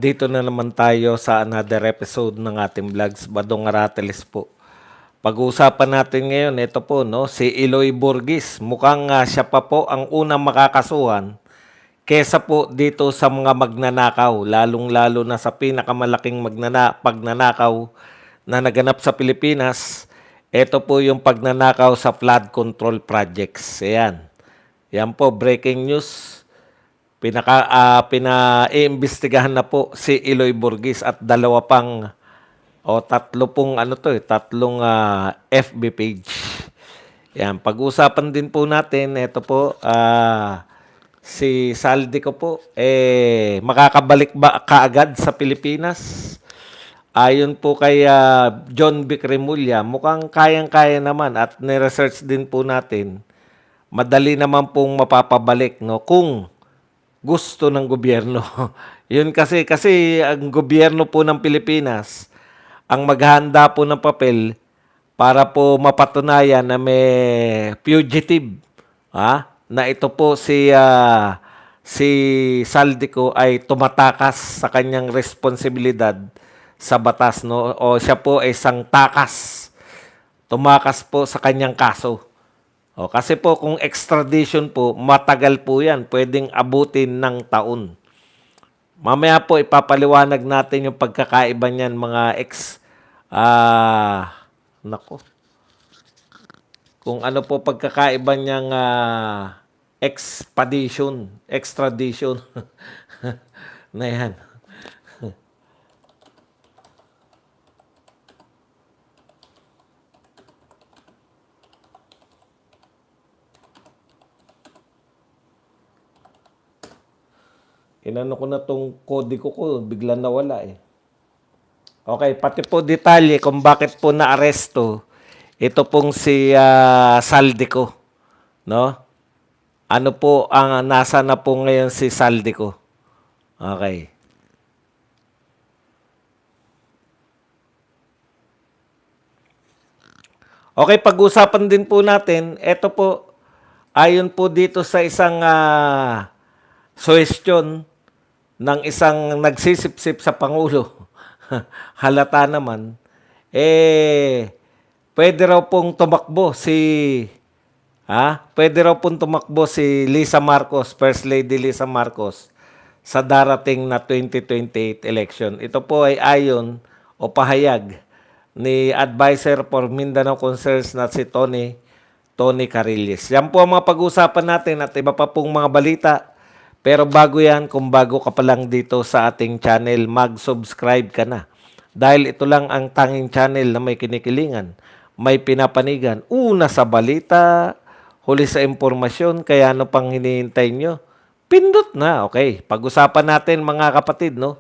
Dito na naman tayo sa another episode ng ating vlogs, Badong Arateles po. Pag-uusapan natin ngayon, ito po, no, si Eloy Burgis. Mukhang siya pa po ang unang makakasuhan kesa po dito sa mga magnanakaw, lalong-lalo na sa pinakamalaking pagnanakaw na naganap sa Pilipinas. Ito po yung pagnanakaw sa flood control projects. Ayan. Yan po, breaking news. Pinaiimbestigahan na po si Eloy Burgis at tatlong FB page. Yan, pag-usapan din po natin, ito po, si Saldi ko po, makakabalik ba kaagad sa Pilipinas? Ayon po kay John Vic Remulla, mukhang kayang-kaya naman at niresearch din po natin, madali naman pong mapapabalik, no, kung gusto ng gobyerno. Yun kasi ang gobyerno po ng Pilipinas ang maghahanda po ng papel para po mapatunayan na may fugitive, na ito po si Saldico ay tumatakas sa kanyang responsibilidad sa batas, no, o siya po ay isang takas, tumakas po sa kanyang kaso. Kasi po kung extradition po, matagal po yan. Pwedeng abutin ng taon. Mamaya po ipapaliwanag natin yung pagkakaiba niyan mga nako. Kung ano po pagkakaiba niyang extradition na yan. Inano ko na tong kode ko, bigla nawala eh. Okay, pati po detalye kung bakit po naaresto ito pong si Saldico, no? Ano po ang nasa na po ngayon si Saldico? Okay. Okay, pag-usapan din po natin, ito po, ayon po dito sa isang suggestion ng isang nagsisipsip sa Pangulo, halata naman, pwede raw pong tumakbo si Lisa Marcos, First Lady Lisa Marcos, sa darating na 2028 election. Ito po ay ayon o pahayag ni Advisor for Mindanao Concerns na si Tony Carillas. Yan po ang mga pag-uusapan natin at iba pa pong mga balita. Pero bago yan, kung bago ka pa lang dito sa ating channel, mag-subscribe ka na. Dahil ito lang ang tanging channel na may kinikilingan, may pinapanigan, una sa balita, huli sa impormasyon, kaya ano pang hinihintay nyo? Pindot na, okay. Pag-usapan natin mga kapatid, no?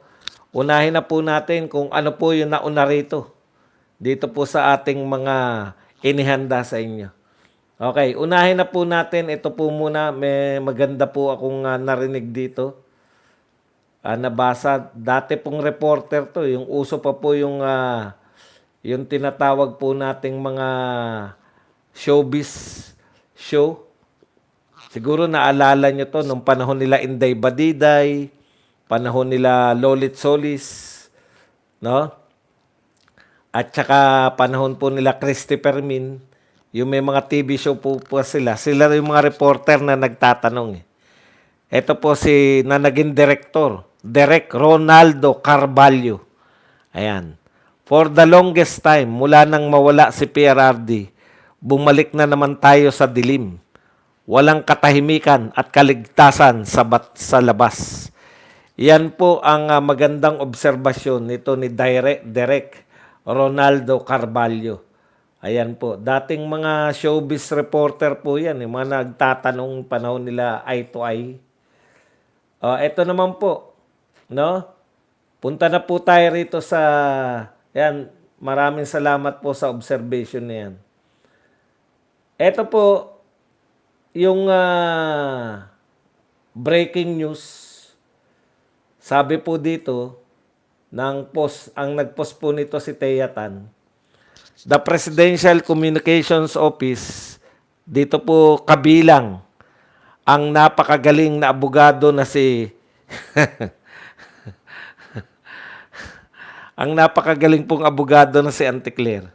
Unahin na po natin kung ano po yung nauna rito. Dito po sa ating mga inihanda sa inyo. Okay, unahin na po natin. Ito po muna, may maganda po akong narinig dito. Nabasa, dati pong reporter to, yung uso pa po yung tinatawag po nating mga showbiz show. Siguro naalala nyo to nung panahon nila Inday Badiday, panahon nila Lolit Solis, no? At saka panahon po nila Christy Permin. Yung may mga TV show po sila. Sila yung mga reporter na nagtatanong. Ito po na naging director. Direk Ronaldo Carvalho. Ayan. For the longest time, mula nang mawala si PRRD, bumalik na naman tayo sa dilim. Walang katahimikan at kaligtasan sa labas. Yan po ang magandang obserbasyon nito ni Direk Ronaldo Carvalho. Ayan po. Dating mga showbiz reporter po yan. Yung mga nagtatanong panahon nila eye to eye. Ito naman po. No? Punta na po tayo rito sa... Yan. Maraming salamat po sa observation na yan. Ito po yung breaking news. Sabi po dito ng post, ang nag-post po nito si Teyatan. The Presidential Communications Office, dito po kabilang ang napakagaling na abogado na si ang napakagaling pong abogado na si Auntie Claire.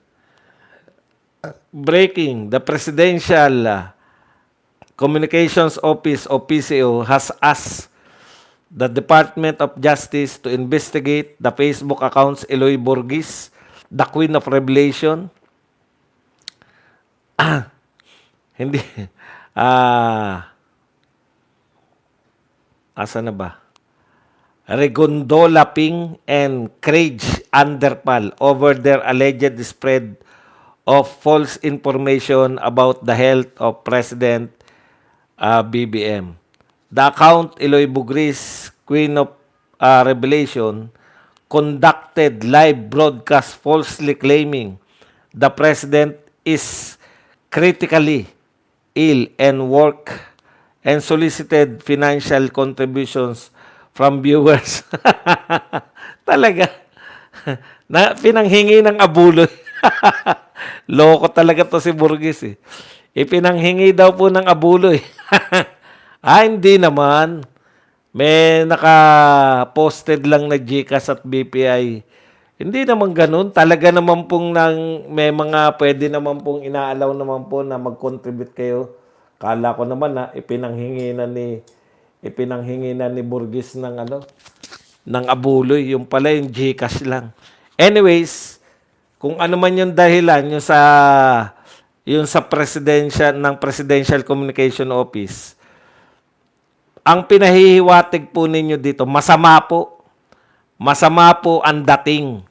Breaking, the Presidential Communications Office o PCO has asked the Department of Justice to investigate the Facebook accounts Eloy Burgis, the Queen of Revelation. Hindi. Asa na ba? Regondola Ping and Craig Underpal over their alleged spread of false information about the health of President BBM. The account Eloy Bugris, Queen of Revelation, conducted live broadcast falsely claiming the President is critically ill and solicited financial contributions from viewers. Talaga. Na pinanghingi ng abuloy. Loko talaga to si Burgis eh. Ipinanghingi daw po ng abuloy. Hindi naman. May naka-posted lang na GCash at BPI. Hindi naman ganun. Talaga naman pong may mga pwede naman pong inaalaw naman po na mag-contribute kayo. Kala ko naman na ipinanghingi na ni Burgis ng abuloy. Yung pala yung GCash lang. Anyways, kung ano man yung dahilan yung sa Presidential Communication Office, ang pinahihiwatig po ninyo dito, masama po. Masama po ang dating.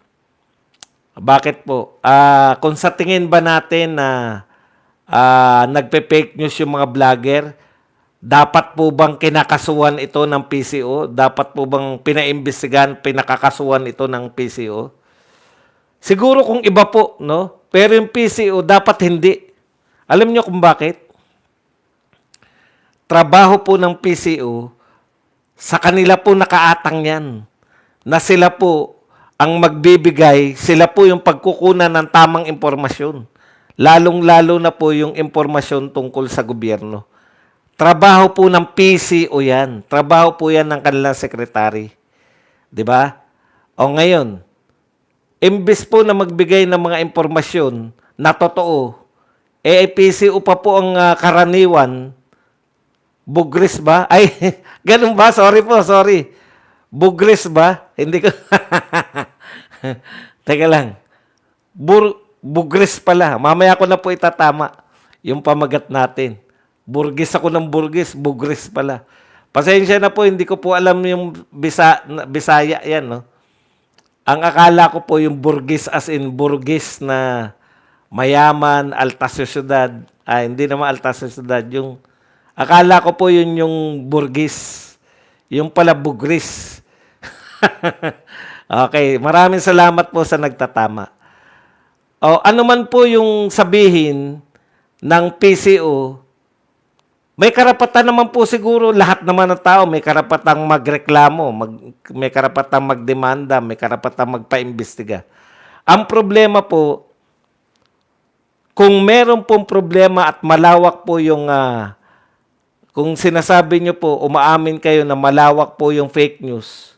Bakit po? Kung sa tingin ba natin na nagpe-fake news yung mga vlogger, dapat po bang kinakasuhan ito ng PCO? Dapat po bang pinaimbestigahan, pinakakasuhan ito ng PCO? Siguro kung iba po, no? Pero yung PCO, dapat hindi. Alam niyo kung bakit? Trabaho po ng PCO, sa kanila po nakaatang yan. Na sila po ang magbibigay, sila po yung pagkukunan ng tamang impormasyon. Lalong-lalo na po yung impormasyon tungkol sa gobyerno. Trabaho po ng PCO yan. Trabaho po yan ng kanilang sekretary. 'Di ba? O ngayon, imbes po na magbigay ng mga impormasyon na totoo, PCO pa po ang karaniwan. Bugris ba? Ay, ganun ba? Sorry. Bugris ba? Hindi ko. Teka lang. Bugris pala. Mamaya ko na po itatama yung pamagat natin. Burgis ako ng Burgis. Bugris pala. Pasensya na po. Hindi ko po alam yung Bisaya yan. No? Ang akala ko po yung Burgis as in Burgis na mayaman, alta syudad. Hindi naman alta syudad. Yung akala ko po yun yung Burgis. Yung pala Bugris. Okay, maraming salamat po sa nagtatama. Ano man po yung sabihin ng PCO, may karapatan naman po siguro, lahat naman ng tao may karapatang magreklamo, may karapatang magdemanda, may karapatang magpaimbestiga. Ang problema po, kung meron pong problema at malawak po yung kung sinasabi nyo po, umaamin kayo na malawak po yung fake news,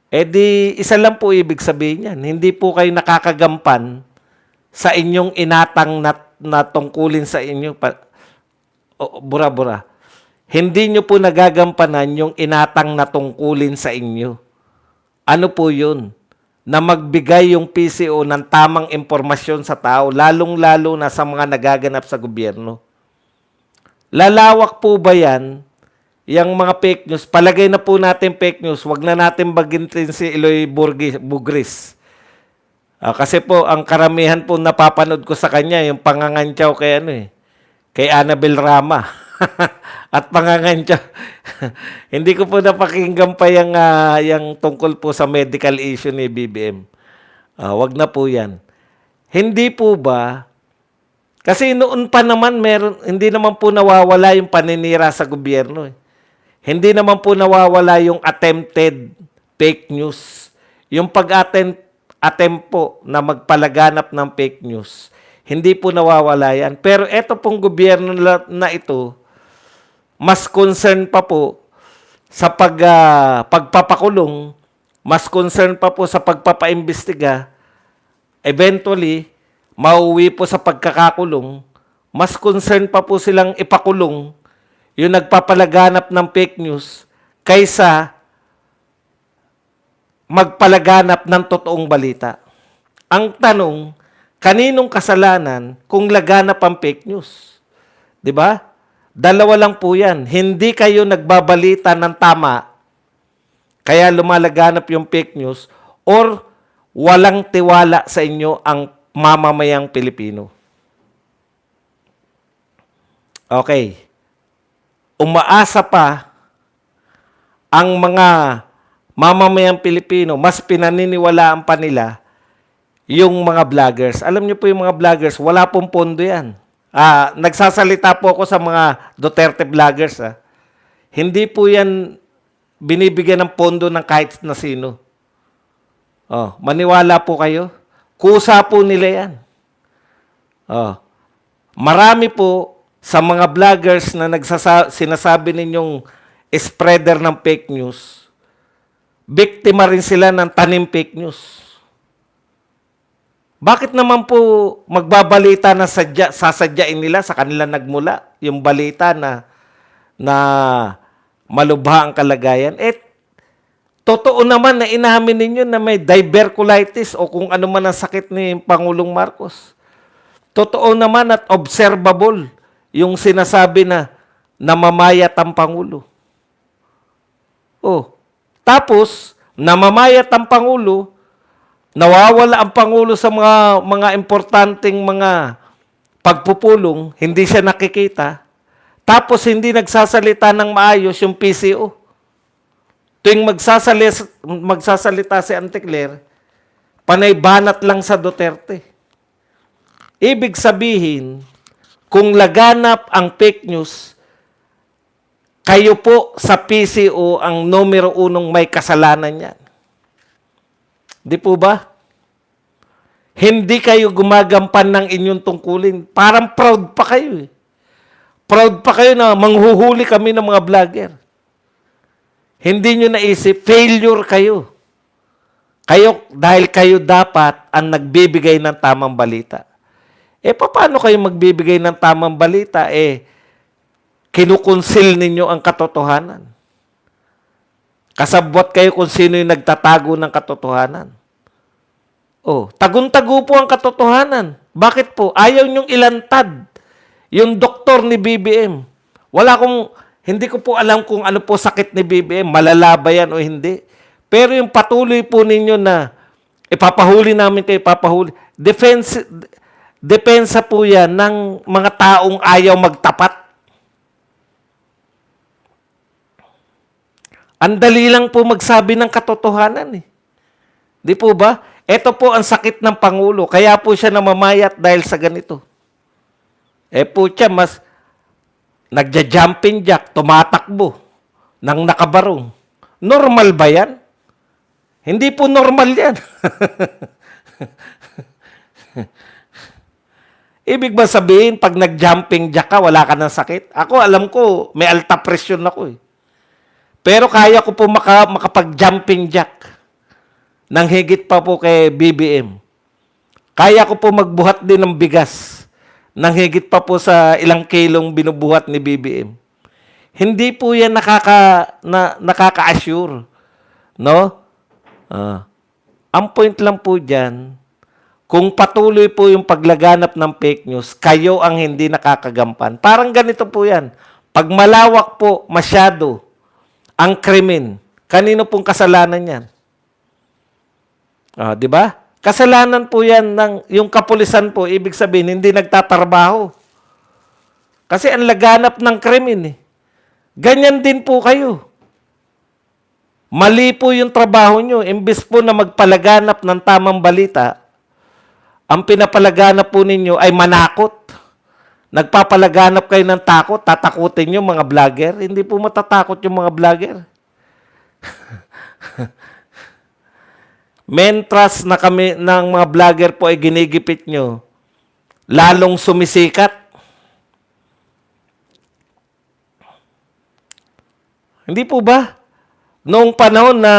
di isa lang po ibig sabihin yan. Hindi po kayo nakakagampan sa inyong inatang na tungkulin sa inyo. Bura-bura. Hindi nyo po nagagampanan yung inatang na tungkulin sa inyo. Ano po yun? Na magbigay yung PCO ng tamang impormasyon sa tao, lalong-lalo na sa mga nagaganap sa gobyerno. Lalawak po ba yan, yung mga fake news? Palagay na po natin fake news. Wag na natin bagintin si Eloy Bugris. Kasi po, ang karamihan po napapanood ko sa kanya, yung pangangantyaw kay Annabel Rama. At pangangantyaw. Hindi ko po napakinggan pa yung tungkol po sa medical issue ni BBM. Wag na po yan. Hindi po ba, kasi noon pa naman hindi naman po nawawala yung paninira sa gobyerno. Hindi naman po nawawala yung attempted fake news. Yung attempt po na magpalaganap ng fake news. Hindi po nawawala yan. Pero eto pong gobyerno na ito, mas concern pa po sa pagpapakulong mas concern pa po sa pagpapaimbestiga, eventually, mauwi po sa pagkakakulong, mas concern pa po silang ipakulong yung nagpapalaganap ng fake news kaysa magpalaganap ng totoong balita. Ang tanong, kaninong kasalanan kung laganap ang fake news? 'Di ba? Dalawa lang po yan. Hindi kayo nagbabalita ng tama, kaya lumalaganap yung fake news, or walang tiwala sa inyo ang mamamayang Pilipino. Okay. Umaasa pa ang mga mamamayang Pilipino, mas pinaniniwalaan pa nila yung mga vloggers. Alam niyo po yung mga vloggers, wala pong pondo yan. Nagsasalita po ako sa mga Duterte vloggers. Hindi po yan binibigyan ng pondo ng kahit na sino. Maniwala po kayo. Kusa po nila yan. Marami po sa mga vloggers na sinasabi ninyong spreader ng fake news, biktima rin sila ng tanim fake news. Bakit naman po magbabalita na sasadyain nila sa kanila nagmula yung balita na malubha ang kalagayan? Totoo naman na inamin ninyo na may diverculitis o kung ano man ang sakit ni Pangulong Marcos. Totoo naman at observable yung sinasabi na namamayat ang Pangulo. Tapos, namamayat ang Pangulo, nawawala ang Pangulo sa mga importanteng mga pagpupulong, hindi siya nakikita, tapos hindi nagsasalita ng maayos yung PCO. Tuwing magsasalita si Anticler, panay banat lang sa Duterte. Ibig sabihin, kung laganap ang fake news, kayo po sa PCO ang numero unong may kasalanan yan. Di po ba? Hindi kayo gumagampan ng inyong tungkulin. Parang proud pa kayo eh. Proud pa kayo na manghuhuli kami ng mga vlogger. Hindi nyo naisip, failure kayo. Dahil kayo dapat ang nagbibigay ng tamang balita. Paano kayo magbibigay ng tamang balita? Kinukonsil ninyo ang katotohanan. Kasabwat kayo kung sino yung nagtatago ng katotohanan. Tagun-tago po ang katotohanan. Bakit po? Ayaw nyong ilantad yung doktor ni BBM. Hindi ko po alam kung ano po sakit ni BBM, malala ba yan o hindi. Pero yung patuloy po ninyo na ipapahuli namin kayo, depensa po yan ng mga taong ayaw magtapat. Ang dali lang po magsabi ng katotohanan eh. Di po ba? Ito po ang sakit ng Pangulo. Kaya po siya namamayat dahil sa ganito. Po siya mas nagja-jumping jack, tumatakbo nang nakabarong. Normal ba yan? Hindi po normal yan. Ibig ba sabihin, pag nag-jumping jack ka, wala ka ng sakit? Ako, alam ko, may alta presyon ako eh. Pero kaya ko po makapag-jumping jack nang higit pa po kay BBM. Kaya ko po magbuhat din ng bigas nang higit pa po sa ilang kilong binubuhat ni BBM. Hindi po yan nakaka-assure. No? Ang point lang po dyan, kung patuloy po yung paglaganap ng fake news, kayo ang hindi nakakagampan. Parang ganito po yan. Pag malawak po masyado ang krimen, kanino pong kasalanan yan? Di ba? Kasalanan po yan yung kapulisan po, ibig sabihin, hindi nagtatrabaho. Kasi ang laganap ng krimen eh. Ganyan din po kayo. Mali po yung trabaho nyo. Imbis po na magpalaganap ng tamang balita, ang pinapalaganap po ninyo ay manakot. Nagpapalaganap kayo ng takot, tatakutin nyo mga vlogger. Hindi po matatakot yung mga vlogger. Mentras na kami ng mga vlogger po ay ginigipit nyo, lalong sumisikat. Hindi po ba? Noong panahon na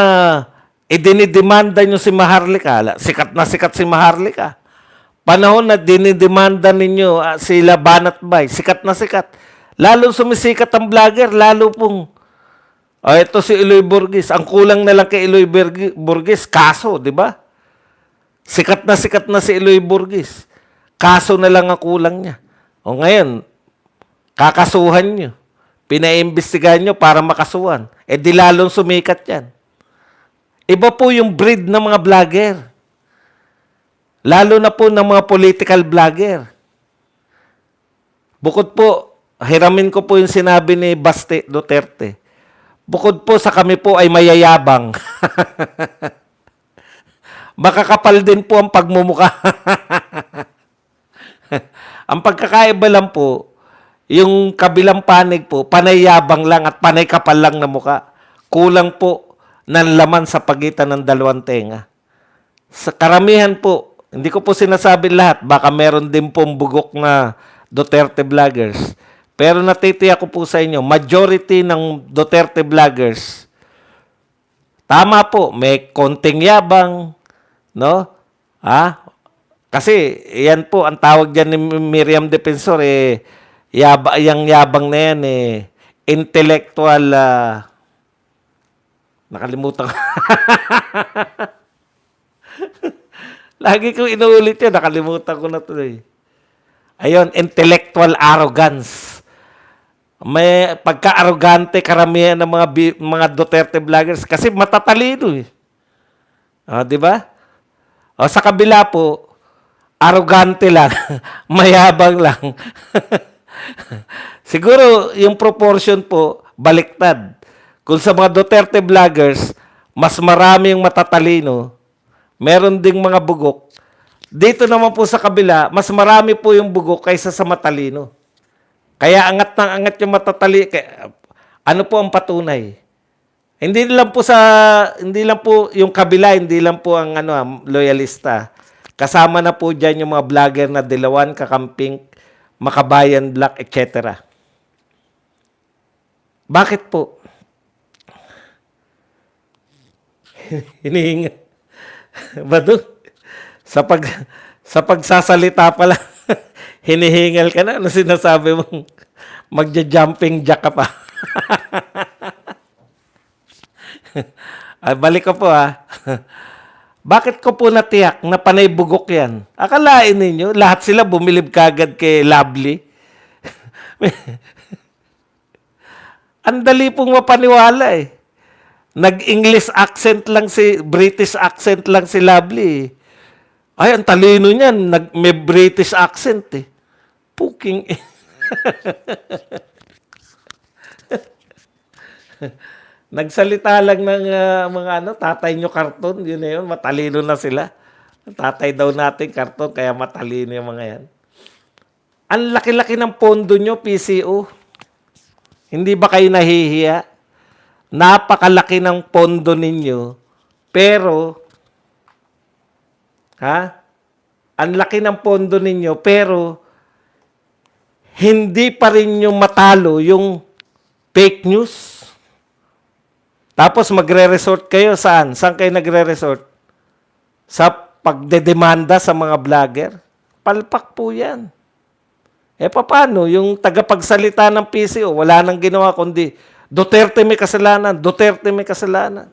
dinidemanda nyo si Maharlika. Sikat si Maharlika. Panahon na dinidemanda ninyo sila Banat Bay, sikat na sikat. Lalo sumisikat ang vlogger, lalo pong, ito si Eloy Burgis. Ang kulang na lang kay Eloy Burgis, kaso, di ba? Sikat na si Eloy Burgis. Kaso na lang ang kulang niya. O ngayon, kakasuhan nyo. Pinaimbestigahan nyo para makasuhan. Di lalong sumikat yan. Iba po yung breed ng mga vlogger. Lalo na po ng mga political vlogger. Bukod po, hiramin ko po yung sinabi ni Baste Duterte. Bukod po sa kami po ay mayayabang. Makakapal din po ang pagmumukha. Ang pagkakaiba lang po, yung kabilang panig po, panayabang lang at panay kapal lang na muka. Kulang po ng laman sa pagitan ng dalawang tenga. Sa karamihan po, hindi ko po sinasabi lahat, baka meron din pong bugok na Duterte vloggers. Pero natitiyak ko po sa inyo, majority ng Duterte vloggers, tama po, may konting yabang, no? Kasi yan po, ang tawag dyan ni Miriam Defensor, yung yabang na yan, intellectual, nakalimutan ko. Lagi kong inuulit yun, nakalimutan ko na tuloy. Ayun, intellectual arrogance. May pagka-arrogante karamihan ng mga Duterte vloggers kasi matatalino eh. Di ba? Sa kabila po, arrogante lang, mayabang lang. Siguro yung proportion po baliktad. Kung sa mga Duterte vloggers, mas maraming matatalino, meron ding mga bugok. Dito naman po sa kabila, mas marami po yung bugok kaysa sa matalino. Kaya angat ng angat yung matatali. Ano po ang patunay? Hindi lang po yung kabila, hindi lang po ang loyalista. Kasama na po diyan yung mga vlogger na Dilawan, Kakamping, Makabayan Black, etc. Bakit po? Hinihinga. Bado? Sa pagsasalita pala, hinihingal ka na. Ano sinasabi mong magja-jumping jack ka pa? Balik ko po Bakit ko po natiyak na panay bugok yan? Akalain ninyo, lahat sila bumilib kagad kay Lovely. Ang dali pong mapaniwala eh. Nag-English accent lang British accent lang si Lovely. Ay, ang talino niyan. May British accent eh. Puking Nagsalita lang ng mga tatay nyo karton. Yun na yun, matalino na sila. Tatay daw natin karton, kaya matalino yung mga yan. Ang laki-laki ng pondo nyo, PCO. Hindi ba kayo nahihiya? Napakalaki ng pondo ninyo, pero, ang laki ng pondo ninyo, pero, hindi pa rin yung matalo yung fake news. Tapos magre-resort kayo saan? Saan kayo nagre-resort? Sa pagdedemanda sa mga vlogger? Palpak po yan. Paano? Yung tagapagsalita ng PCO, wala nang ginawa kundi Duterte may kasalanan. Duterte may kasalanan.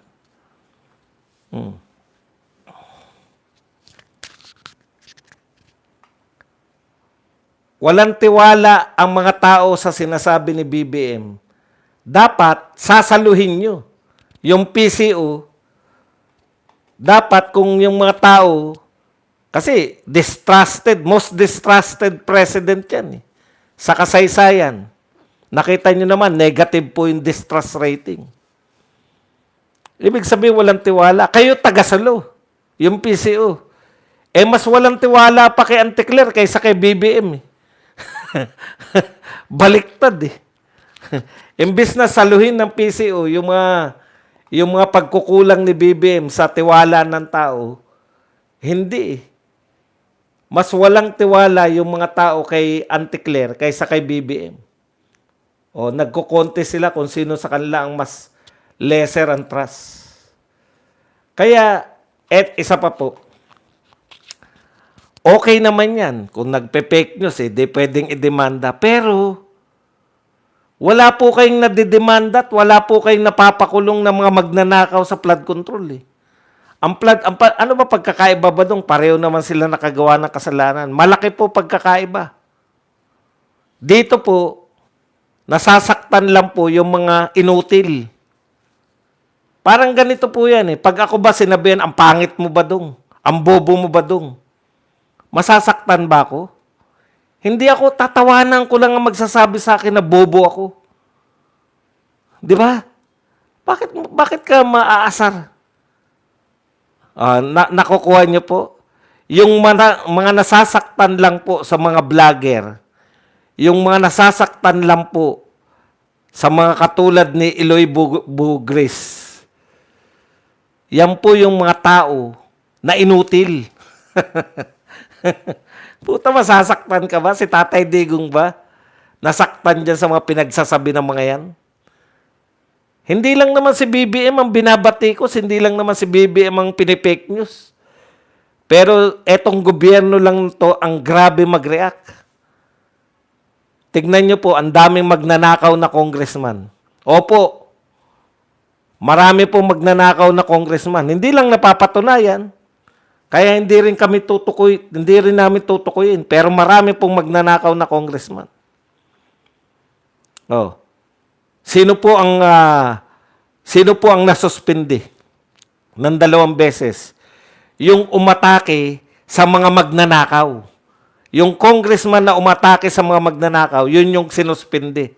Walang tiwala ang mga tao sa sinasabi ni BBM. Dapat sasaluhin nyo. Yung PCO, dapat kung yung mga tao, kasi most distrusted president yan sa kasaysayan. Nakita nyo naman, negative po yung distrust rating. Ibig sabihin, walang tiwala. Kayo tagasalo, yung PCO. Mas walang tiwala pa kay Anticler kaysa kay BBM. Baliktad eh. Imbis na saluhin ng PCO yung mga pagkukulang ni BBM sa tiwala ng tao, hindi. Mas walang tiwala yung mga tao kay Anticler kaysa kay BBM. Nagko-contest sila kung sino sa kanila ang mas lesser ang trust. Kaya, isa pa po, okay naman yan. Kung nagpe-fake news, di pwedeng idemanda. Pero, wala po kayong nadidemanda at wala po kayong napapakulong ng mga magnanakaw sa flood control. Ano ba pagkakaiba ba dong? Pareho naman sila nakagawa ng kasalanan. Malaki po pagkakaiba. Dito po, nasasaktan lang po yung mga inutil. Parang ganito po yan. Pag ako ba sinabihan, ang pangit mo ba dong? Ang bobo mo ba dong? Masasaktan ba ako? Hindi ako, tatawanan ko lang ang magsasabi sa akin na bobo ako. Di ba? Bakit ka maaasar? Nakukuha niyo po? Yung mga nasasaktan lang po sa mga vlogger, yung mga nasasaktan lang po sa mga katulad ni Eloy Bugris, yan po yung mga tao na inutil. Puta, masasaktan ka ba? Si Tatay Digong ba? Nasaktan dyan sa mga pinagsasabi ng mga yan? Hindi lang naman si BBM ang binabatikos, hindi lang naman si BBM ang pinipake news. Pero etong gobyerno lang to ang grabe mag-react. Tignan nyo po, ang daming magnanakaw na congressman. Opo, marami pong magnanakaw na congressman. Hindi lang napapatunayan. Kaya hindi rin namin tutukuyin. Pero marami pong magnanakaw na congressman. Oh. Sino po ang nasuspindi ng 2 beses? Yung umatake sa mga magnanakaw. Yung congressman na umatake sa mga magnanakaw, yun yung sinuspindi.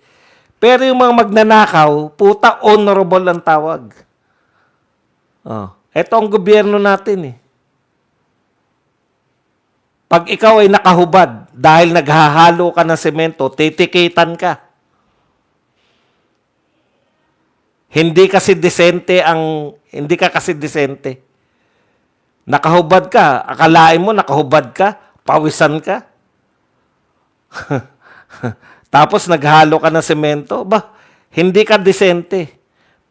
Pero yung mga magnanakaw, puta, honorable ang tawag. Oh. Ito ang gobyerno natin. Pag ikaw ay nakahubad dahil naghahalo ka ng semento, titikitan ka. Hindi ka kasi disente. Nakahubad ka, akalain mo nakahubad ka, pawisan ka. Tapos naghalo ka ng semento, hindi ka disente.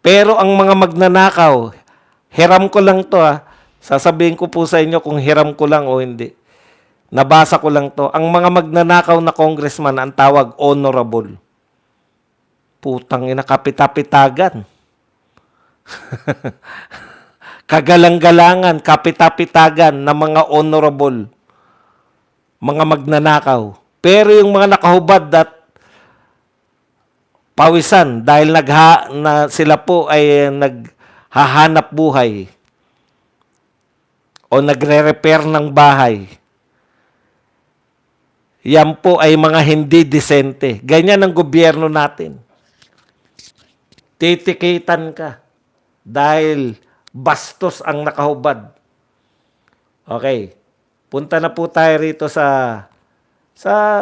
Pero ang mga magnanakaw, hiram ko lang to Sasabihin ko po sa inyo kung hiram ko lang o hindi. Nabasa ko lang to. Ang mga magnanakaw na congressman, ang tawag honorable. Putang ina, kapitapitagan. Kagalang-galangan, kapitapitagan na mga honorable. Mga magnanakaw. Pero yung mga nakahubad at pawisan dahil sila po ay naghahanap buhay o nagre-repair ng bahay. Yan po ay mga hindi disente. Ganyan ang gobyerno natin. Titikitan ka dahil bastos ang nakahubad. Okay. Punta na po tayo rito sa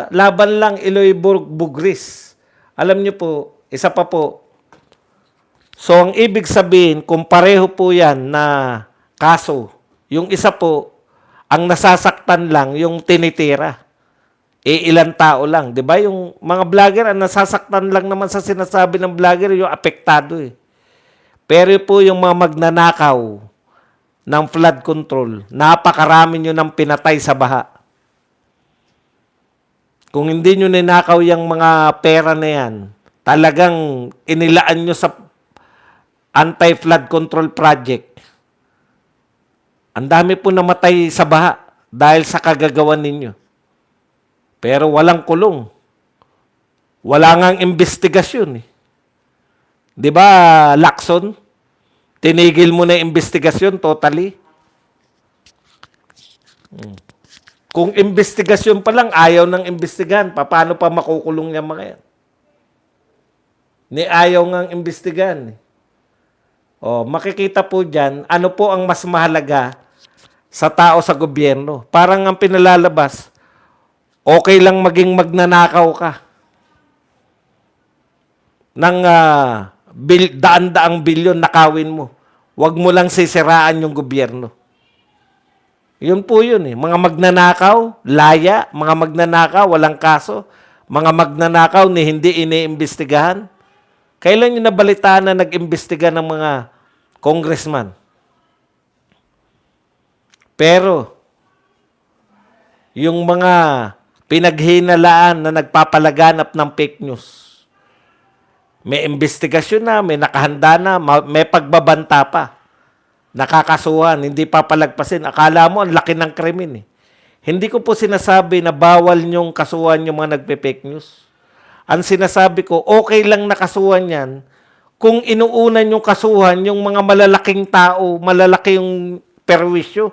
laban lang Eloy Bugris. Alam niyo po, isa pa po. So, ang ibig sabihin, kung pareho po yan na kaso, yung isa po, ang nasasaktan lang, yung tinitira. Ilang tao lang. Di ba? Yung mga vlogger, ang nasasaktan lang naman sa sinasabi ng vlogger, yung apektado Pero po yung mga magnanakaw ng flood control, napakarami nyo ng pinatay sa baha. Kung hindi nyo ninakaw yung mga pera na yan, talagang inilaan nyo sa anti-flood control project. Ang dami po namatay sa baha dahil sa kagagawan ninyo. Pero walang kulong. Wala ngang investigasyon. Di ba, Lacson? Tinigil mo na yung investigasyon totally. Kung investigasyon pa lang, ayaw ng investigahan, paano pa makukulong yung mga yan? Ayaw ngang investigahan. Makikita po dyan, ano po ang mas mahalaga sa tao sa gobyerno. Parang ang pinalalabas, okay lang maging magnanakaw ka ng daan-daang bilyon nakawin mo. Huwag mo lang sisiraan yung gobyerno. Yun po yun Mga magnanakaw, laya, mga magnanakaw, walang kaso, mga magnanakaw ni hindi iniimbestigahan. Kailan yung nabalitaan na nag-imbestiga ng mga congressman? Pero, yung mga pinaghinalaan na nagpapalaganap ng fake news, may investigasyon na, may nakahanda na, may pagbabanta pa. Nakakasuhan, hindi papalagpasin. Akala mo, ang laki ng krimen eh. Hindi ko po sinasabi na bawal nyong kasuhan yung mga nagpe-fake news. Ang sinasabi ko, okay lang nakasuhan yan kung inuunan yung kasuhan yung mga malalaking tao, malalaki yung perwisyo.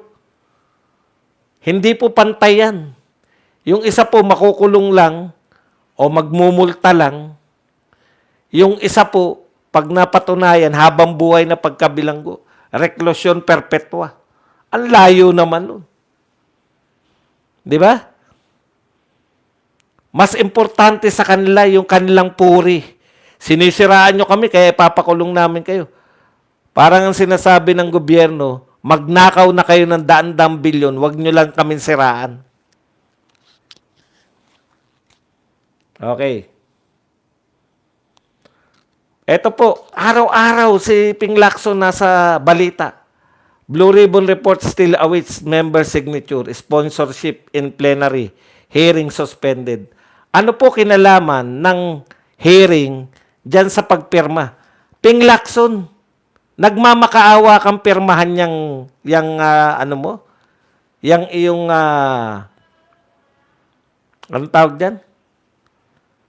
Hindi po pantay yan. Yung isa po makukulong lang o magmumulta lang. Yung isa po, pag napatunayan, habang buhay na pagkabilanggo, reklusyon perpetua. Ang layo naman nun. Di ba? Mas importante sa kanila yung kanilang puri. Sinisiraan nyo kami, kaya ipapakulong namin kayo. Parang ang sinasabi ng gobyerno, magnakaw na kayo ng daan-daang bilyon, wag nyo lang kami siraan. Okay. Ito po, araw-araw si Ping Lacson nasa balita. Blue Ribbon Report still awaits member signature. Sponsorship in plenary. Hearing suspended. Ano po kinalaman ng hearing dyan sa pagpirma? Ping Lacson, nagmamakaawa kang pirmahan yung ano mo? Yung iyong, anong tawag dyan?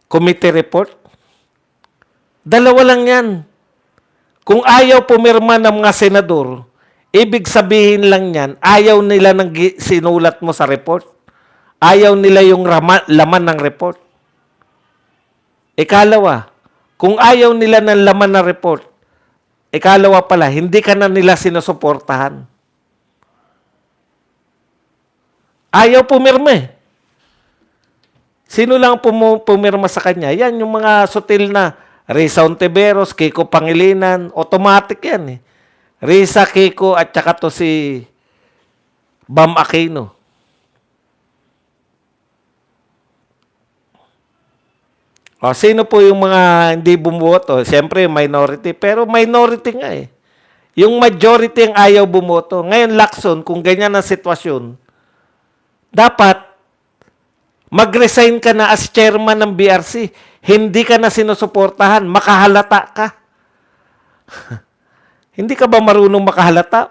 Committee report? Dalawa lang yan. Kung ayaw pumirma ng mga senador, ibig sabihin lang yan, ayaw nila ng sinulat mo sa report. Ayaw nila yung laman ng report. Ikalawa, kung ayaw nila ng laman ng report, ikalawa pala, hindi ka na nila sinusuportahan. Ayaw pumirma eh. Sino lang pumirma sa kanya? Yan, yung mga sutil na Risa Ontiveros, Kiko Pangilinan, automatic yan eh. Risa, Kiko, at saka to si Bam Aquino. O, sino po yung mga hindi bumoto? Siyempre, minority. Pero minority nga eh. Yung majority ang ayaw bumoto. Ngayon, Lacson, kung ganyan ang sitwasyon, dapat mag-resign ka na as chairman ng BRC. Hindi ka na sinusuportahan. Makahalata ka. Hindi ka ba marunong makahalata?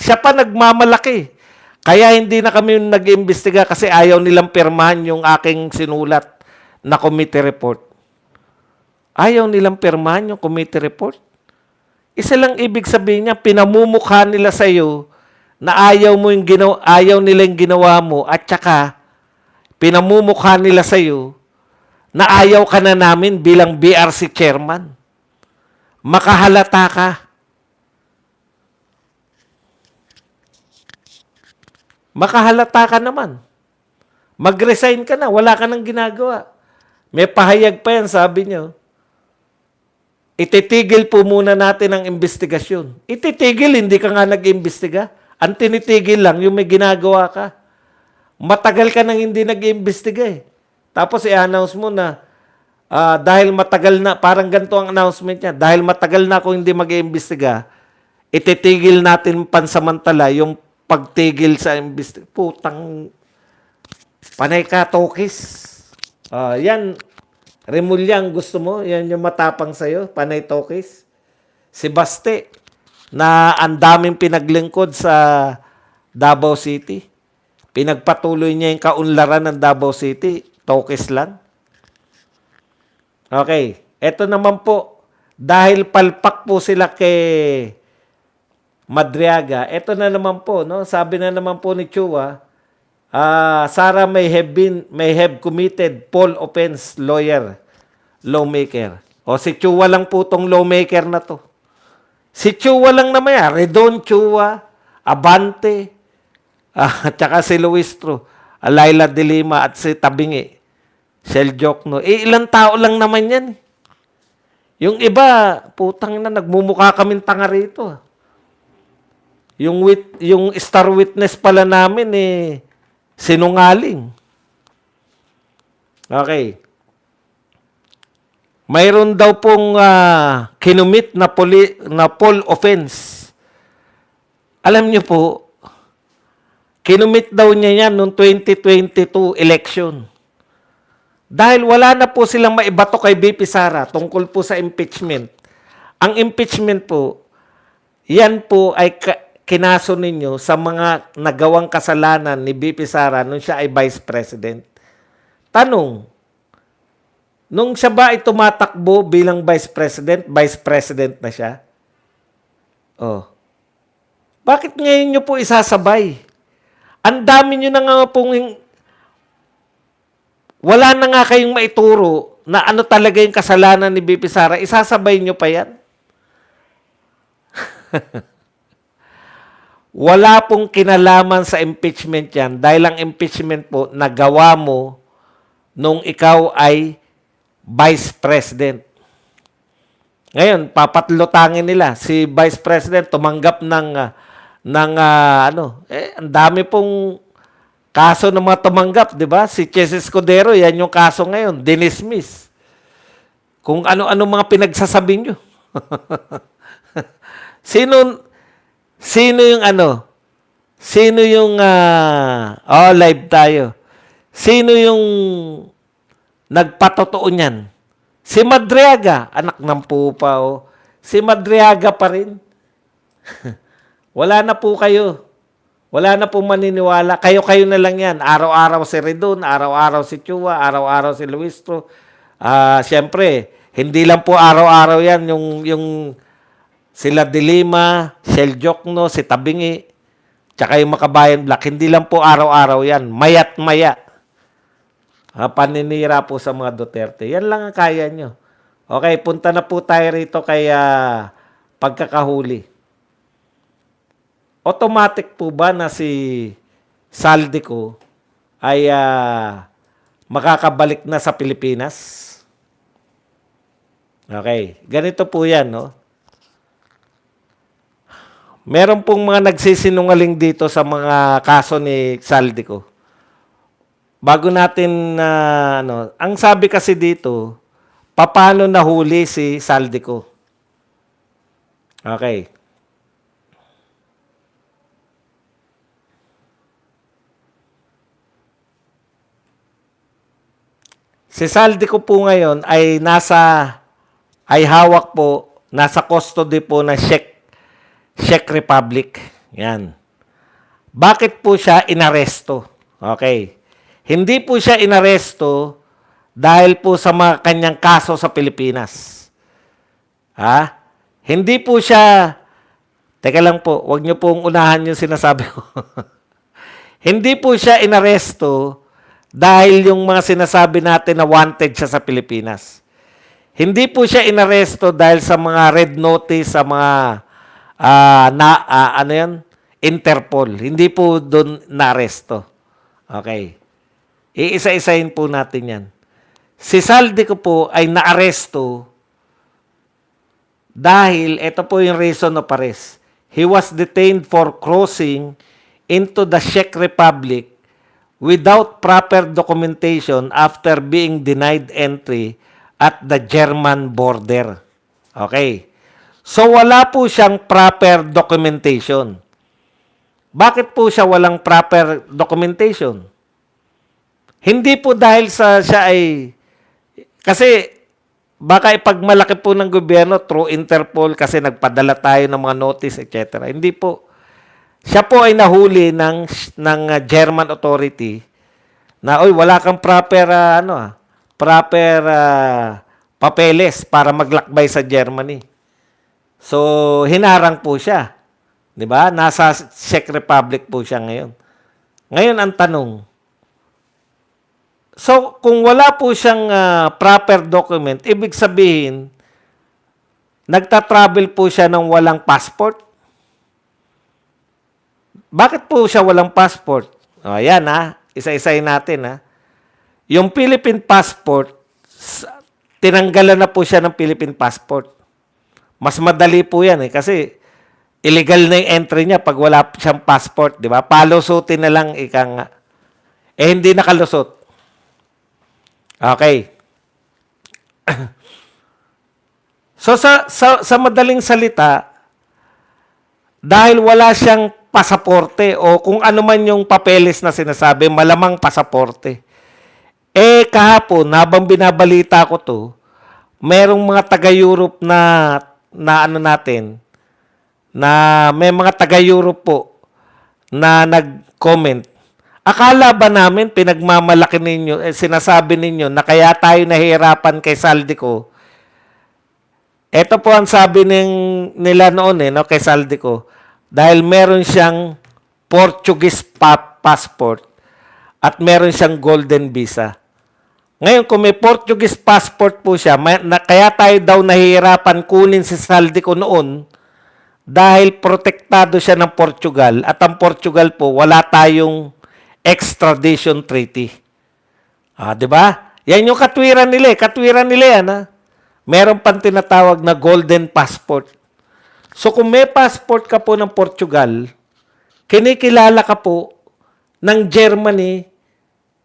Siya pa nagmamalaki. Kaya hindi na kami nag-iimbestiga kasi ayaw nilang pirmahan yung aking sinulat na committee report. Ayaw nilang pirmahan yung committee report. Isa lang ibig sabihin niya, pinamumukha nila sa iyo na ayaw nila yung ginawa mo at saka pinamumukha nila sa iyo na ayaw ka na namin bilang BRC chairman. Makahalata ka. Makahalata ka naman. Mag-resign ka na. Wala ka nang ginagawa. May pahayag pa yan, sabi niyo. Ititigil po muna natin ang investigasyon. Ititigil, hindi ka nga nag-imbestiga. Ang tinitigil lang, yung may ginagawa ka. Matagal ka nang hindi nag-imbestiga eh. Tapos i-announce mo na, dahil matagal na, parang ganito ang announcement niya, dahil matagal na ako hindi mag-imbestiga, ititigil natin pansamantala yung pagtigil sa imbestiga. Putang, panay ka, tokis. Yan, Remulyang gusto mo, yan yung matapang sa'yo, panay tokis. Si Baste, na ang daming pinaglingkod sa Davao City. Pinagpatuloy niya yung kaunlaran ng Davao City, tokis lang. Okay, eto naman po, dahil palpak po sila kay Madriaga, eto na naman po, no? Sabi na naman po ni Chua, Sara may have committed Paul offense lawmaker. O si Chua lang po tong lawmaker na to. Si Chua lang naman yan. Redon Chua, Abante, at saka si Luis Tru, Laila de Lima at si Tabingi, Sel Jokno. Ilang tao lang naman yan. Yung iba, putang na, nagmumukha kaming tanga rito. Yung star witness pala namin sinungaling. Okay. Mayroon daw pong kinumit na poll offense. Alam niyo po, Kinumit daw niya yan noong 2022 election. Dahil wala na po silang maibato kay BP Sara tungkol po sa impeachment. Ang impeachment po, yan po ay kinaso ninyo sa mga nagawang kasalanan ni BP Sara nung siya ay Vice President. Tanong, nung siya ba ay tumatakbo bilang Vice President na siya? Oh. Bakit ngayon nyo po isasabay? Ang dami nyo na nga pong wala na nga kayong maituro na ano talaga yung kasalanan ni BP Sara. Isasabay nyo pa yan? Wala pong kinalaman sa impeachment yan dahil ang impeachment po nagawa mo nung ikaw ay Vice President. Ngayon, papatlutangin nila. Si Vice President tumanggap ng ang dami pong kaso ng mga tumanggap, di ba? Si Chess Escudero, yan yung kaso ngayon, dinismiss. Kung ano-ano mga pinagsasabi nyo. Sino yung live tayo. Sino yung nagpatotoo niyan? Si Madriaga, anak ng pupa, oh. Si Madriaga pa rin. Wala na po kayo. Wala na po maniniwala. Kayo-kayo na lang yan. Araw-araw si Redon, araw-araw si Chua, araw-araw si Luistro. Siyempre, hindi lang po araw-araw yan yung sila Dilima, Shell Jokno, si Tabingi, tsaka yung Makabayan Black. Hindi lang po araw-araw yan. Mayat maya. Paninira po sa mga Duterte. Yan lang ang kaya nyo. Okay, punta na po tayo rito kay pagkakahuli. Automatic po ba na si Saldico ay makakabalik na sa Pilipinas? Okay, ganito po yan, no? Meron pong mga nagsisinungaling dito sa mga kaso ni Saldico. Bago natin, ang sabi kasi dito, paano nahuli si Saldico? Okay. Si Saldico po ngayon ay hawak po, nasa custody po ng Czech Republic. Yan. Bakit po siya inaresto? Okay. Hindi po siya inaresto dahil po sa mga kanyang kaso sa Pilipinas. Hindi po siya, teka lang po, wag niyo pong unahan yung sinasabi ko. Hindi po siya inaresto dahil yung mga sinasabi natin na wanted siya sa Pilipinas. Hindi po siya inaresto dahil sa mga red notice, sa mga Interpol. Hindi po doon naaresto. Okay. Iisa-isahin po natin yan. Si Saldico po ay naaresto dahil, ito po yung reason of arrest. He was detained for crossing into the Czech Republic without proper documentation after being denied entry at the German border. Okay. So, wala po siyang proper documentation. Bakit po siya walang proper documentation? Hindi po dahil siya ay, kasi baka ipagmalaki po ng gobyerno through Interpol kasi nagpadala tayo ng mga notice, etc. Hindi po. Siya po ay nahuli ng German authority na, wala kang proper, papeles para maglakbay sa Germany. So, hinarang po siya. 'Di ba? Nasa Czech Republic po siya ngayon. Ngayon, ang tanong, so, kung wala po siyang proper document, ibig sabihin, nagta-travel po siya ng walang passport? Bakit po siya walang passport? Ayan isa-isayin natin Yung Philippine passport, tinanggalan na po siya ng Philippine passport. Mas madali po yan kasi illegal na yung entry niya pag wala siyang passport, di ba? Palusutin na lang hindi nakalusot. Okay. So sa madaling salita, dahil wala siyang pasaporte o kung ano man yung papeles na sinasabi, malamang pasaporte. Eh kahapon, habang binabalita ko to, merong mga taga-Europe na ano natin, na may mga taga-Europe po na nag-comment. Akala ba namin pinagmamalaki ninyo, sinasabi ninyo na kaya tayo nahihirapan kay Saldico? Ito po ang sabi nila noon no, kay Saldico. Dahil meron siyang Portuguese passport at meron siyang golden visa. Ngayon, kung may Portuguese passport po siya, kaya tayo daw nahihirapan kunin si Saldico noon dahil protektado siya ng Portugal at ang Portugal po, wala tayong extradition treaty. Di ba? Yan yung katwiran nila. Katwiran nila yan. Meron pang tinatawag na golden passport. So kung may passport ka po ng Portugal, kinikilala ka po ng Germany,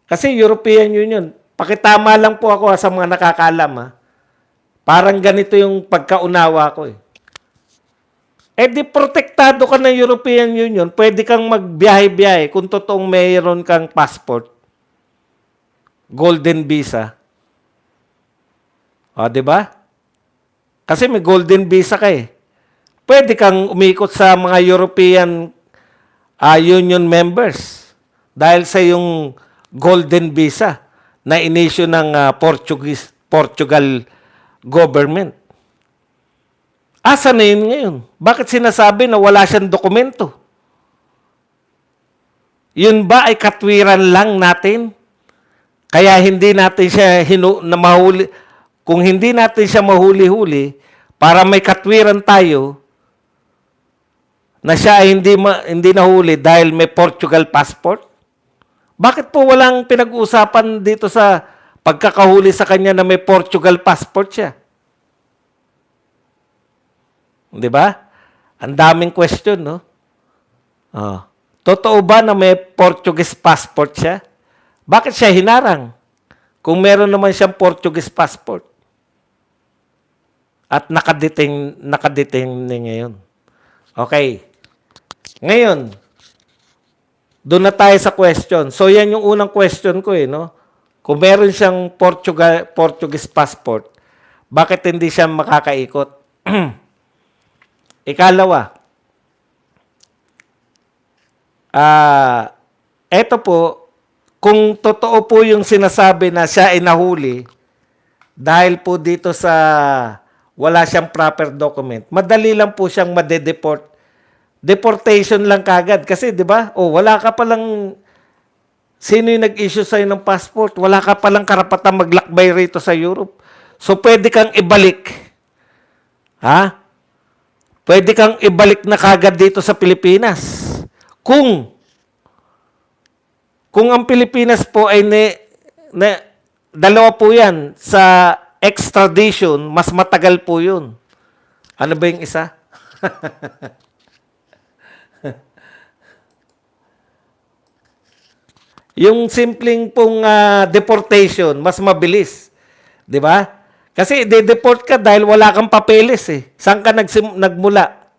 kasi European Union. Pakitama lang po ako sa mga nakakaalam. Parang ganito yung pagkaunawa ko. Eh di protektado ka ng European Union, pwede kang magbiyahe-biyahe kung totoong mayroon kang passport. Golden visa. Di ba? Kasi may golden visa ka eh. Pwede kang umikot sa mga European Union members dahil sa yung golden visa na inisyu ng Portugal government. Asa na yun ngayon? Bakit sinasabi na wala siyang dokumento? Yun ba ay katwiran lang natin? Kaya hindi natin siya mahuli. Kung hindi natin siya mahuli-huli, para may katwiran tayo na siya ay hindi nahuli dahil may Portugal passport? Bakit po walang pinag-uusapan dito sa pagkakahuli sa kanya na may Portugal passport siya? Di ba? Ang daming question, no? Totoo ba na may Portuguese passport siya? Bakit siya hinarang? Kung meron naman siyang Portuguese passport. At nakadetain ngayon. Okay. Ngayon, doon na tayo sa question. So, yan yung unang question ko no? Kung meron siyang Portuguese passport, bakit hindi siya makakaikot? Ikalawa, eto po, kung totoo po yung sinasabi na siya ay nahuli, dahil po dito sa wala siyang proper document, madali lang po siyang madedeport. Deportation lang kagad. Kasi, di ba? Wala ka palang, sino yung nag-issue sa'yo ng passport? Wala ka palang karapatang maglakbay rito sa Europe. So, pwede kang ibalik. Pwede kang ibalik na kagad dito sa Pilipinas. Kung ang Pilipinas po ay dalawa po yan sa extradition, mas matagal po yun. Ano ba yung isa? Yung simpleng pong deportation, mas mabilis. Di ba? Kasi de-deport ka dahil wala kang papeles eh. Saan ka nagmula?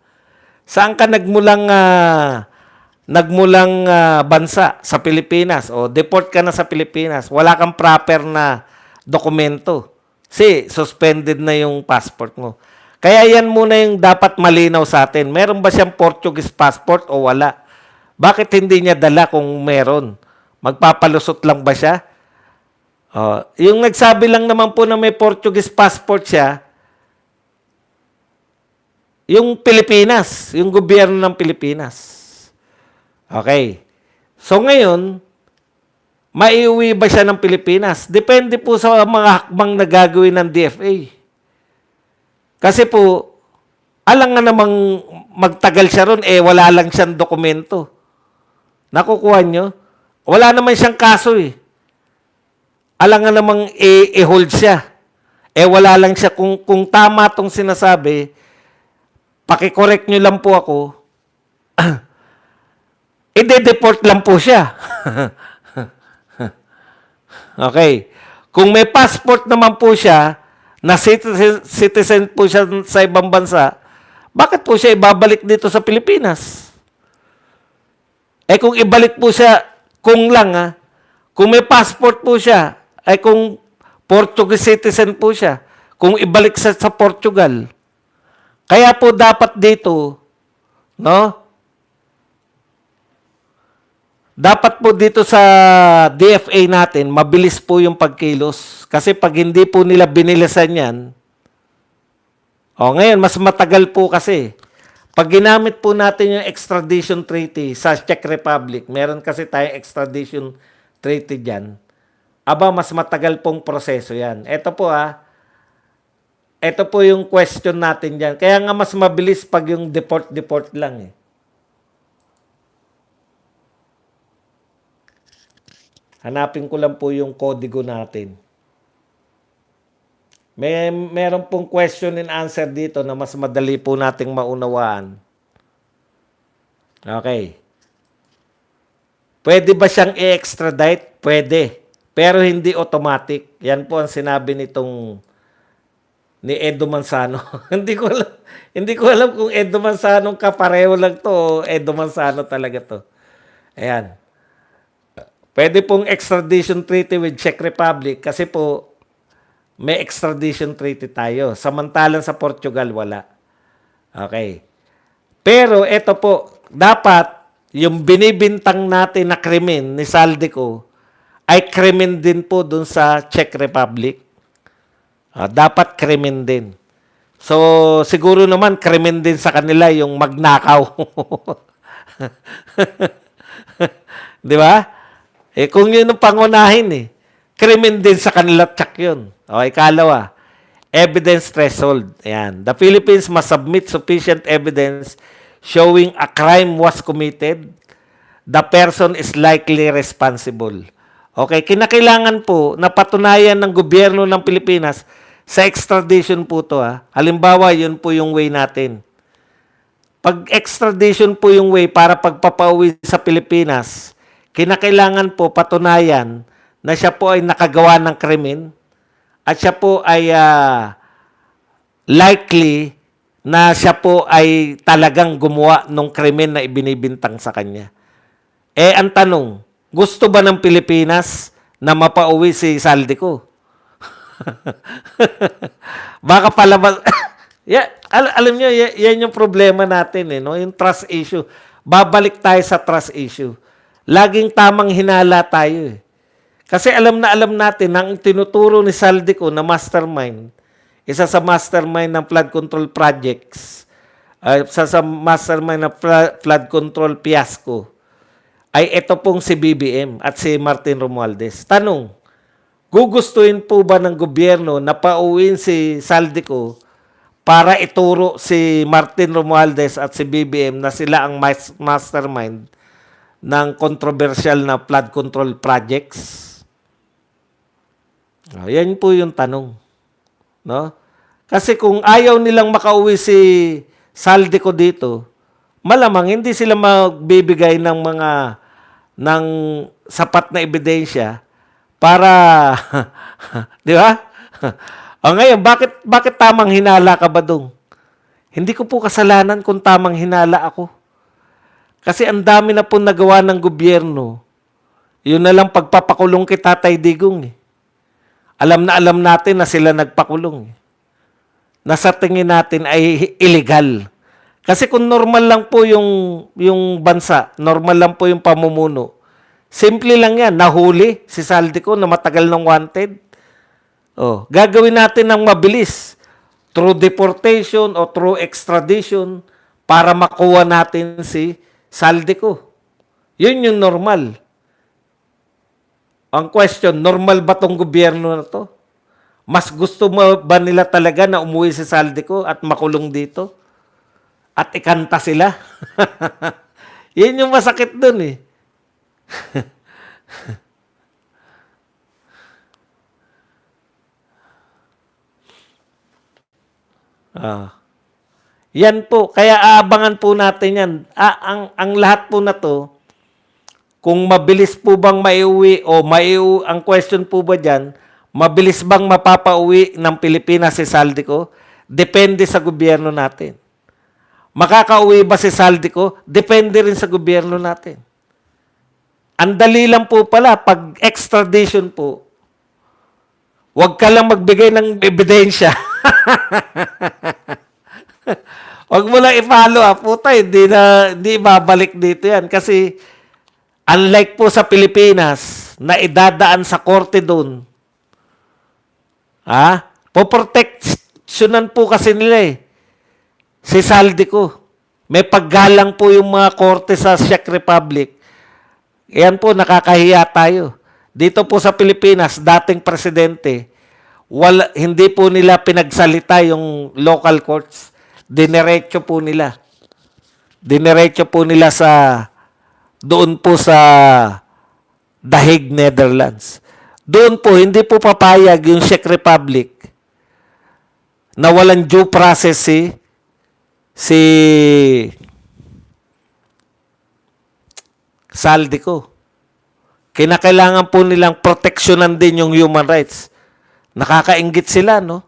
Saan ka nagmulang bansa? Sa Pilipinas. O deport ka na sa Pilipinas. Wala kang proper na dokumento. Kasi suspended na yung passport mo. Kaya yan muna yung dapat malinaw sa atin. Meron ba siyang Portuguese passport o wala? Bakit hindi niya dala kung meron? Magpapalusot lang ba siya? Yung nagsabi lang naman po na may Portuguese passport siya, yung Pilipinas, yung gobyerno ng Pilipinas. Okay. So ngayon, maiuwi ba siya ng Pilipinas? Depende po sa mga hakbang na gagawin ng DFA. Kasi po, alang nga namang magtagal siya ron, wala lang siyang dokumento. Nakukuha nyo? Wala naman siyang kaso eh. Alang nga namang i-hold siya. Wala lang siya. Kung tama tong sinasabi, pakicorrect nyo lang po ako, i-deport lang po siya. Okay. Kung may passport naman po siya, na citizen po siya sa ibang bansa, bakit po siya ibabalik dito sa Pilipinas? Eh kung ibalik po siya, kung lang kung may passport po siya, ay kung Portuguese citizen po siya, kung ibalik sa Portugal. Kaya po dapat dito, no? Dapat po dito sa DFA natin, mabilis po yung pagkilos. Kasi pag hindi po nila binilisan yan, ngayon, mas matagal po kasi. Pag ginamit po natin yung extradition treaty sa Czech Republic, meron kasi tayong extradition treaty dyan, mas matagal pong proseso yan. Ito po yung question natin dyan. Kaya nga mas mabilis pag yung deport lang eh. Hanapin ko lang po yung kodigo natin. Meron pong question and answer dito na mas madali po nating maunawaan. Okay. Pwede ba siyang i-extradite? Pwede. Pero hindi automatic. Yan po ang sinabi ni Edo Manzano. Hindi ko alam kung Edo Manzano kapareho lang to o Edo Manzano talaga to. Ayan. Pwede pong extradition treaty with Czech Republic kasi po may extradition treaty tayo. Samantalang sa Portugal, wala. Okay. Pero ito po, dapat yung binibintang natin na krimen ni Saldico ay krimen din po dun sa Czech Republic. Dapat krimen din. So, siguro naman krimen din sa kanila yung magnakaw. Di ba? Kung yun ang pangunahin krimen din sa kanila tsak yun. Okay, ikalawa, evidence threshold. Ayan. The Philippines must submit sufficient evidence showing a crime was committed. The person is likely responsible. Okay, kinakailangan po na patunayan ng gobyerno ng Pilipinas sa extradition po to. Halimbawa, yun po yung way natin. Pag extradition po yung way para pagpapauwi sa Pilipinas, kinakailangan po patunayan na siya po ay nakagawa ng krimen at siya po ay likely na siya po ay talagang gumawa ng krimen na ibinibintang sa kanya. Ang tanong, gusto ba ng Pilipinas na mapauwi si Saldico? Baka palabas... alam nyo, yan yung problema natin. No? Yung trust issue. Babalik tayo sa trust issue. Laging tamang hinala tayo. Kasi alam natin na ang tinuturo ni Saldico na mastermind, isa sa mastermind ng flood control projects, isa sa mastermind ng flood control fiasco, ay ito pong si BBM at si Martin Romualdez. Tanong, gugustuhin po ba ng gobyerno na pauwiin si Saldico para ituro si Martin Romualdez at si BBM na sila ang mastermind ng controversial na flood control projects? Yan po yung tanong. No? Kasi kung ayaw nilang makauwi si Saldico dito, malamang hindi sila magbibigay ng sapat na ebidensya para di ba? Ngayon, bakit tamang hinala ka ba dong? Hindi ko po kasalanan kung tamang hinala ako. Kasi ang dami na po nagawa ng gobyerno. Yun na lang pagpapakulong kay Tatay Digong. Alam natin na sila nagpakulong. Nasa tingin natin ay illegal. Kasi kung normal lang po yung bansa, normal lang po yung pamumuno, simple lang yan, nahuli si Saldico na matagal ng wanted. Gagawin natin ng mabilis through deportation o through extradition para makuha natin si Saldico. Yun yung normal. Ang question, normal ba tong gobyerno na to? Mas gusto mo ba nila talaga na umuwi si Saldico at makulong dito? At ikanta sila? Yan yung masakit dun Yan po. Kaya aabangan po natin yan. Ang lahat po na to, kung mabilis po bang maiuwi o ang question po ba dyan, mabilis bang mapapauwi ng Pilipinas si Saldico? Depende sa gobyerno natin. Makakauwi ba si Saldico? Depende rin sa gobyerno natin. Ang dali lang po pala, pag extradition po, huwag ka lang magbigay ng ebidensya. Huwag mo lang i-follow up. Puta, hindi babalik dito yan. Kasi, unlike po sa Pilipinas, na idadaan sa korte doon, poproteksyonan po kasi nila eh. Si Saldico. May paggalang po yung mga korte sa Czech Republic. Yan po, nakakahiya tayo. Dito po sa Pilipinas, dating presidente, hindi po nila pinagsalita yung local courts. Dinerecho po nila. Dinerecho po nila doon po sa The Hague, Netherlands. Doon po, hindi po papayag yung Czech Republic na walang due process si Saldico. Kinakailangan po nilang proteksyonan din yung human rights. Nakakainggit sila, no?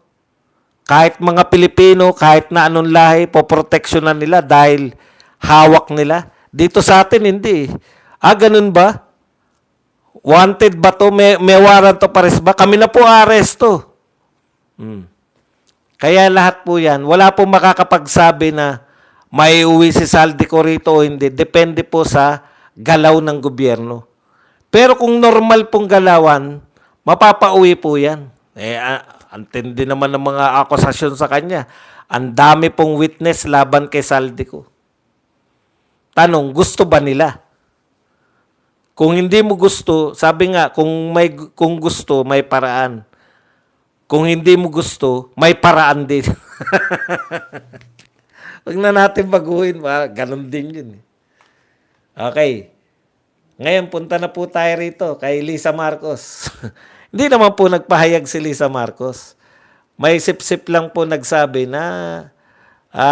Kahit mga Pilipino, kahit na anong lahi, poproteksyonan nila dahil hawak nila. Dito sa atin, hindi. Ganun ba? Wanted ba to? May warrant to pares ba? Kami na po aresto. Kaya lahat po yan, wala po makakapagsabi na may uwi si Saldico rito o hindi. Depende po sa galaw ng gobyerno. Pero kung normal pong galawan, mapapauwi po yan. Antindi naman ng mga akusasyon sa kanya. Ang dami pong witness laban kay Saldico. Tanong, gusto ba nila? Kung hindi mo gusto, sabi nga, kung gusto, may paraan. Kung hindi mo gusto, may paraan din. Huwag na natin baguhin. Ganon din yun. Okay. Ngayon, punta na po tayo rito kay Lisa Marcos. Hindi naman po nagpahayag si Lisa Marcos. May sip-sip lang po nagsabi na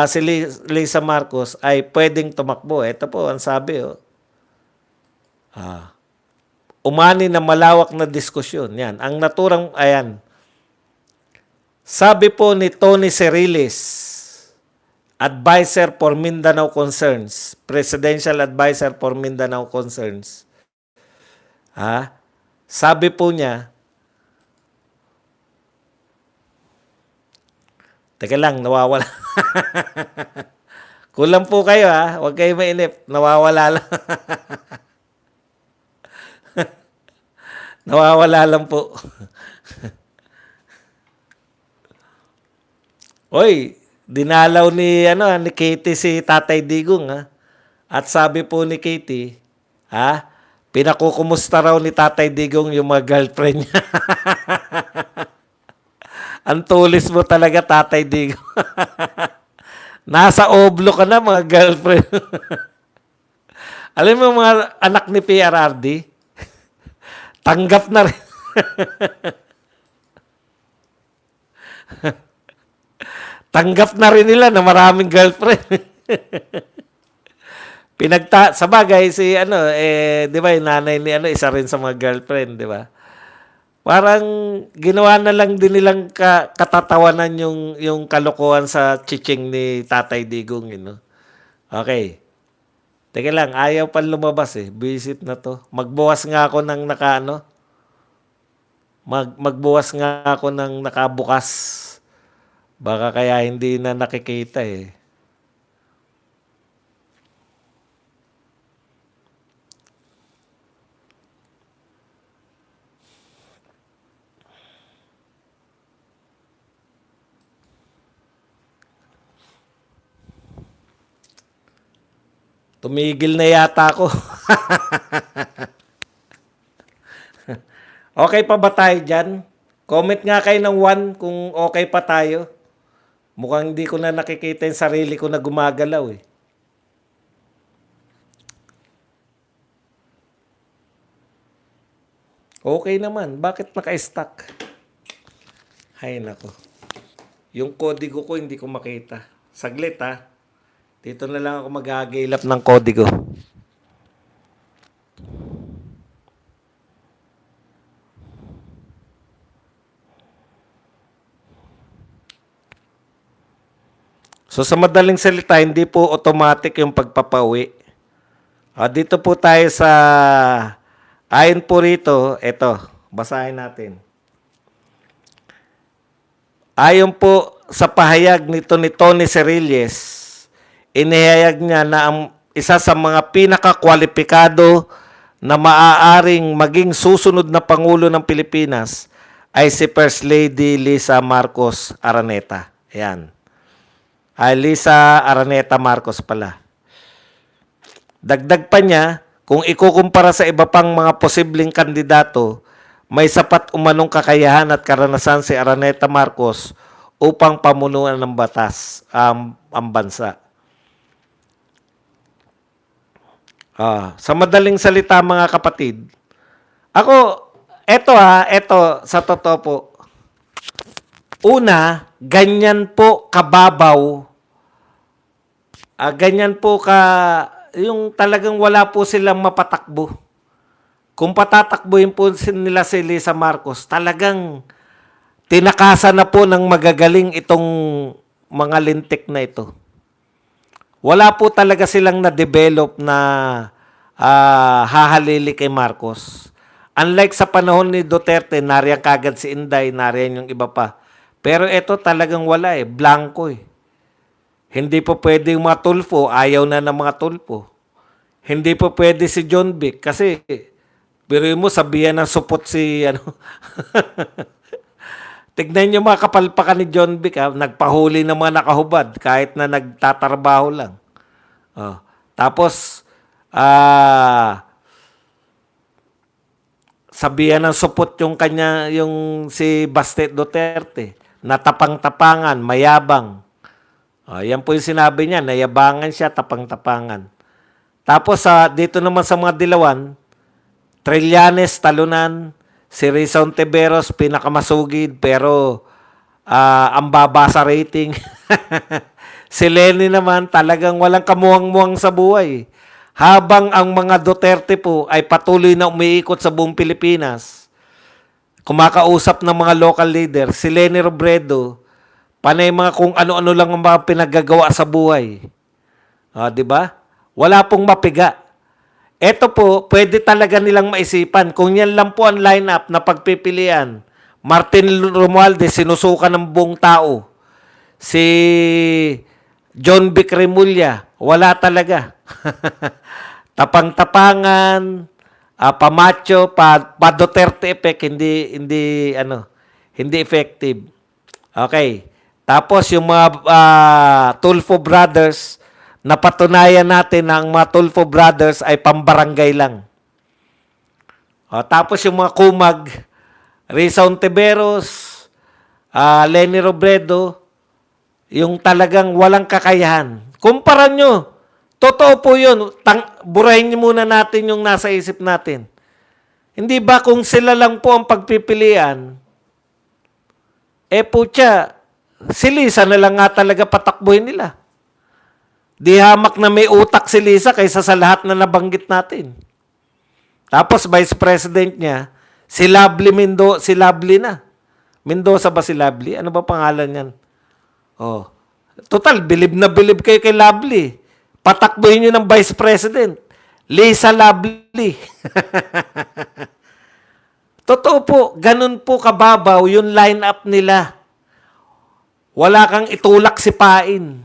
si Lisa Marcos ay pwedeng tumakbo. Ito po ang sabi. Umani na malawak na diskusyon. Yan. Ang naturang, ayan. Sabi po ni Tony Cerilis, Advisor for Mindanao Concerns, Presidential Advisor for Mindanao Concerns. Sabi po niya, teka lang, nawawala. Kulang po kayo huwag kayo mainip, nawawala lang. Nawawala lang po. Oy, dinalaw ni Katie si Tatay Digong At sabi po ni Katie, pinakukumusta raw ni Tatay Digong yung mga girlfriend niya. Ang tulis mo talaga, Tatay Digong. Nasa oblo ka na, mga girlfriend. Alam mo mga anak ni PRRD? Tanggap na rin. Tanggap na rin nila na maraming girlfriend. Sa bagay si di ba yung nanay ni isa rin sa mga girlfriend, di ba? Parang ginawa na lang din nilang katatawanan yung kalokohan sa chiching ni Tatay Digong, Okay. Teka lang, ayaw pa lumabas Visit na to. Magbukas nga ako ng magbukas nga ako ng nakabukas. Baka kaya hindi na nakikita Tumigil na yata ako. Okay pa ba tayo dyan? Comment nga kayo ng 1 kung okay pa tayo. Mukhang hindi ko na nakikita yung sarili ko na gumagalaw Okay naman. Bakit naka-stuck? Hay nako. Yung kodigo ko hindi ko makita. Saglit Dito na lang ako mag-agilap ng kodigo. So sa madaling salita, hindi po automatic yung pagpapauwi. Dito po tayo sa Ayon po rito, eto, basahin natin. Ayon po sa pahayag nito ni Tony Cerilles, inihayag niya na ang isa sa mga pinakakwalipikado na maaaring maging susunod na Pangulo ng Pilipinas ay si First Lady Lisa Marcos Araneta. Ayan. Ay Lisa Araneta Marcos pala. Dagdag pa niya, kung ikukumpara sa iba pang mga posibleng kandidato, may sapat umanong kakayahan at karanasan si Araneta Marcos upang pamunuan ng batas ang bansa. Sa madaling salita mga kapatid, eto sa totoo po. Una, ganyan po kababaw, ganyan po yung talagang wala po silang mapatakbo. Kung patatakbuhin po nila si Lisa Marcos, talagang tinakasan na po ng magagaling itong mga lintik na ito. Wala po talaga silang na-develop na hahalili kay Marcos. Unlike sa panahon ni Duterte, nariyan kagad si Inday, nariyan yung iba pa. Pero ito talagang wala blanco Hindi po pwede yung mga tulfo, ayaw na ng mga tulfo. Hindi po pwede si John Vic kasi pero mo sabihan ng supot si Tignan niyo mga kapalpakan ni John Vic nagpahuli ng mga nakahubad kahit na nagtatrabaho lang. Tapos sabihan ng supot yung si Baste Duterte, natapang-tapangan, mayabang. Yan po yung sinabi niya, nayabangan siya, tapang-tapangan. Tapos dito naman sa mga dilawan, Trillanes, talunan, si Rizal Ontiveros, pinakamasugid, pero ang baba sa rating. Si Lenny naman, talagang walang kamuhang-muhang sa buhay. Habang ang mga Duterte po ay patuloy na umiikot sa buong Pilipinas, kumakausap ng mga local leader, si Leni Robredo, panay mga kung ano-ano lang ang mga pinagagawa sa buhay. Di ba? Wala pong mapiga. Ito po, pwede talaga nilang maisipan. Kung yan lang po ang lineup na pagpipilian, Martin Romualdez, sinusukan ng buong tao. Si John Vic Remulla, wala talaga. Tapang-tapangan, pamacho, pa-Duterte effect, hindi effective. Okay. Tapos yung mga Tulfo Brothers, napatunayan natin na ang mga Tulfo Brothers ay pambarangay lang. Tapos yung mga Kumag, Rizal Ontiveros, Leni Robredo, yung talagang walang kakayahan. Kumpara nyo, totoo po yun. Burahin nyo muna natin yung nasa isip natin. Hindi ba kung sila lang po ang pagpipilian, putya, si Lisa na lang nga talaga patakbuhin nila. Di hamak na may utak si Lisa kaysa sa lahat na nabanggit natin. Tapos Vice President niya, si Lovely na. Mendoza ba si Lovely? Ano ba pangalan niyan? Total, bilib na bilib kayo kay Lovely. Patakbuhin niyo ng Vice President. Lisa Lovely. Totoo po, ganun po kababaw yung line-up nila. Wala kang itulak si Pain.